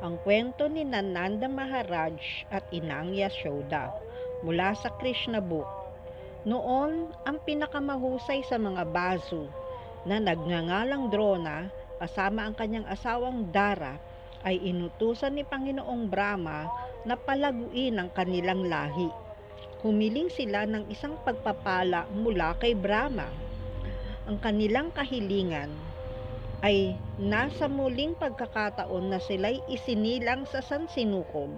Ang kwento ni Nanda Maharaj at Inang Yashoda mula sa Krishna Book. Noon, ang pinakamahusay sa mga baso na nagngangalang Drona kasama ang kanyang asawang Dara ay inutusan ni Panginoong Brahma na palaguin ang kanilang lahi. Humiling sila ng isang pagpapala mula kay Brahma. Ang kanilang kahilingan ay nasa muling pagkakataon na sila'y isinilang sa sansinukob.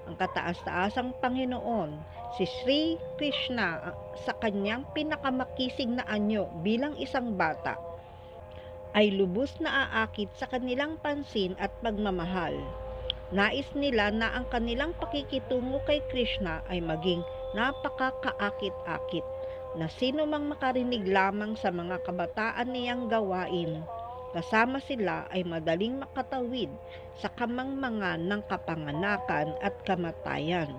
Ang kataas-taasang Panginoon, si Sri Krishna sa kanyang pinakamakisig na anyo bilang isang bata, ay lubos na aakit sa kanilang pansin at pagmamahal. Nais nila na ang kanilang pakikitungo kay Krishna ay maging napakakaakit-akit na sino mang makarinig lamang sa mga kabataan niyang gawain. Kasama sila ay madaling makatawid sa kamangmangan ng kapanganakan at kamatayan.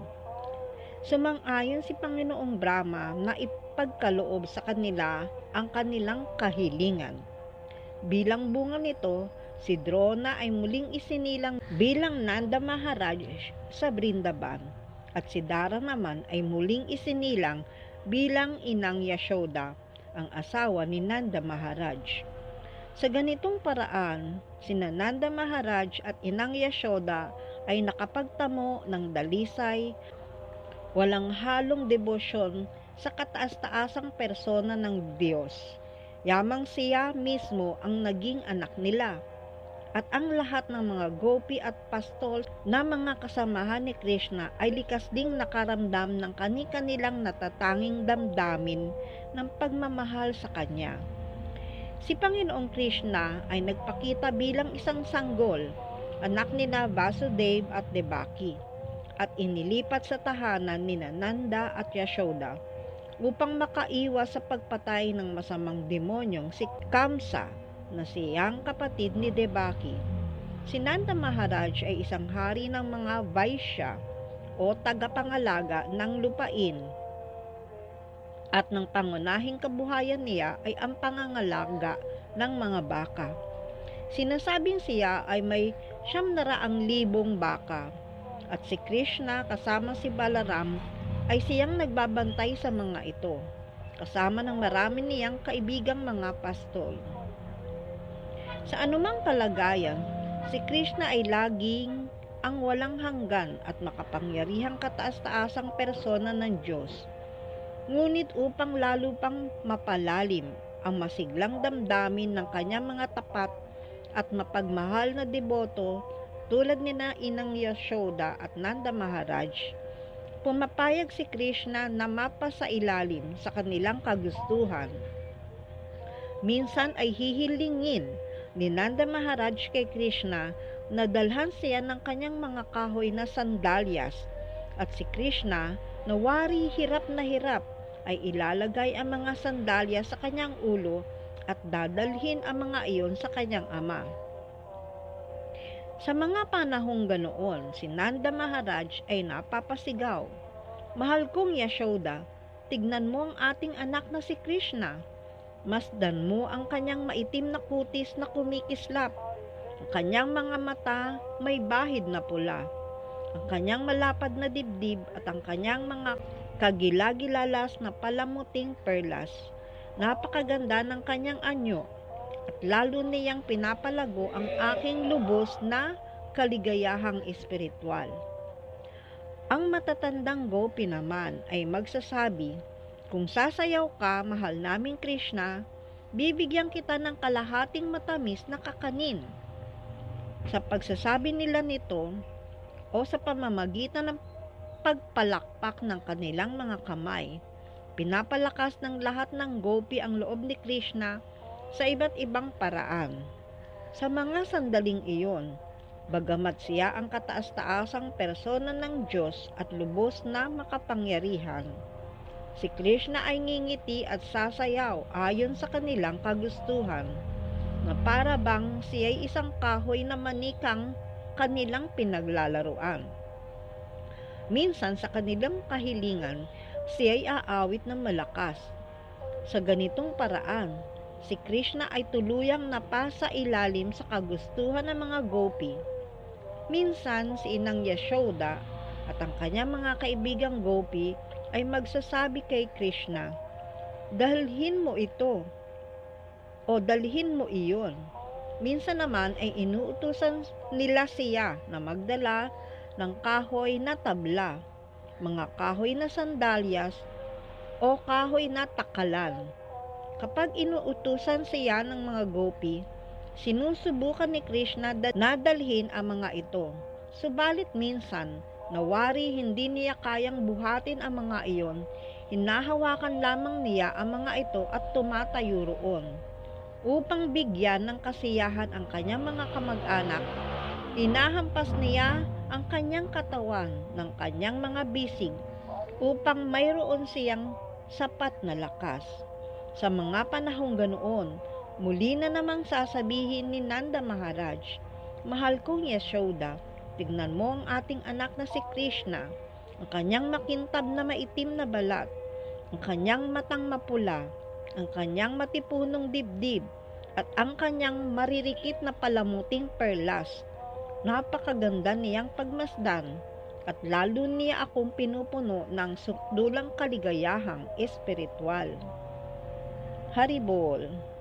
Sumang-ayon si Panginoong Brahma na ipagkaloob sa kanila ang kanilang kahilingan. Bilang bunga nito, si Drona ay muling isinilang bilang Nanda Maharaj sa Brindaban at si Dara naman ay muling isinilang bilang Inang Yashoda, ang asawa ni Nanda Maharaj. Sa ganitong paraan, sina Nanda Maharaj at Inang Yashoda ay nakapagtamo ng dalisay, walang halong debosyon sa kataas-taasang persona ng Diyos. Yamang siya mismo ang naging anak nila. At ang lahat ng mga gopi at pastol na mga kasamahan ni Krishna ay likas ding nakaramdam ng kani-kanilang natatanging damdamin ng pagmamahal sa Kanya. Si Panginoong Krishna ay nagpakita bilang isang sanggol, anak ni Vasudeva at Devaki, at inilipat sa tahanan ni Nanda at Yashoda upang makaiwas sa pagpatay ng masamang demonyong si Kamsa na siyang kapatid ni Devaki. Si Nanda Maharaj ay isang hari ng mga Vaishya o tagapangalaga ng lupain, at ng pangunahing kabuhayan niya ay ang pangangalaga ng mga baka. Sinasabing siya ay may 900,000 baka, at si Krishna kasama si Balaram ay siyang nagbabantay sa mga ito, kasama ng marami niyang kaibigang mga pastol. Sa anumang kalagayan, si Krishna ay laging ang walang hanggan at makapangyarihang kataas-taasang persona ng Diyos. Ngunit upang lalo pang mapalalim ang masiglang damdamin ng kanyang mga tapat at mapagmahal na deboto tulad ni Inang Yashoda at Nanda Maharaj, pumapayag si Krishna na mapasailalim sa kanilang kagustuhan. Minsan ay hihilingin ni Nanda Maharaj kay Krishna na dalhan siya ng kanyang mga kahoy na sandalyas, at si Krishna na wari hirap na hirap ay ilalagay ang mga sandalya sa kanyang ulo at dadalhin ang mga iyon sa kanyang ama. Sa mga panahong ganoon, si Nanda Maharaj ay napapasigaw, "Mahal kong Yashoda, tignan mo ang ating anak na si Krishna. Masdan mo ang kanyang maitim na kutis na kumikislap. Ang kanyang mga mata may bahid na pula. Ang kanyang malapad na dibdib at ang kanyang mga kagilagilalas na palamuting perlas. Napakaganda ng kanyang anyo at lalo niyang pinapalago ang aking lubos na kaligayahang espiritual." Ang matatandang gopi naman ay magsasabi, "Kung sasayaw ka, mahal naming Krishna, bibigyan kita ng kalahating matamis na kakanin." Sa pagsasabi nila nito, o sa pamamagitan ng pagpalakpak ng kanilang mga kamay, pinapalakas ng lahat ng gopi ang loob ni Krishna sa iba't ibang paraan. Sa mga sandaling iyon, bagamat siya ang kataas-taasang persona ng Diyos at lubos na makapangyarihan, si Krishna ay ngingiti at sasayaw ayon sa kanilang kagustuhan, na para bang siya'y isang kahoy na manikang kanilang pinaglalaruan. Minsan sa kanilang kahilingan, siya'y aawit ng malakas. Sa ganitong paraan, si Krishna ay tuluyang napasa ilalim sa kagustuhan ng mga gopi. Minsan si Inang Yashoda at ang kanyang mga kaibigang gopi ay magsasabi kay Krishna, dalhin mo ito o dalhin mo iyon. Minsan naman ay inuutusan nila siya na magdala ng kahoy na tabla, mga kahoy na sandalyas o kahoy na takalan. Kapag inuutusan siya ng mga gopi, sinusubukan ni Krishna na dalhin ang mga ito. Subalit minsan, nawari hindi niya kayang buhatin ang mga iyon, hinahawakan lamang niya ang mga ito at tumatayo roon. Upang bigyan ng kasiyahan ang kanyang mga kamag-anak, hinahampas niya ang kanyang katawan ng kanyang mga bisig upang mayroon siyang sapat na lakas. Sa mga panahong ganoon, muli na namang sasabihin ni Nanda Maharaj, mahal kong Yashoda, tignan mo ang ating anak na si Krishna, ang kanyang makintab na maitim na balat, ang kanyang matang mapula, ang kanyang matipunong dibdib, at ang kanyang maririkit na palamuting perlas. Napakaganda niyang pagmasdan, at lalo niya akong pinupuno ng sukdulang kaligayahang espiritual. Haribol.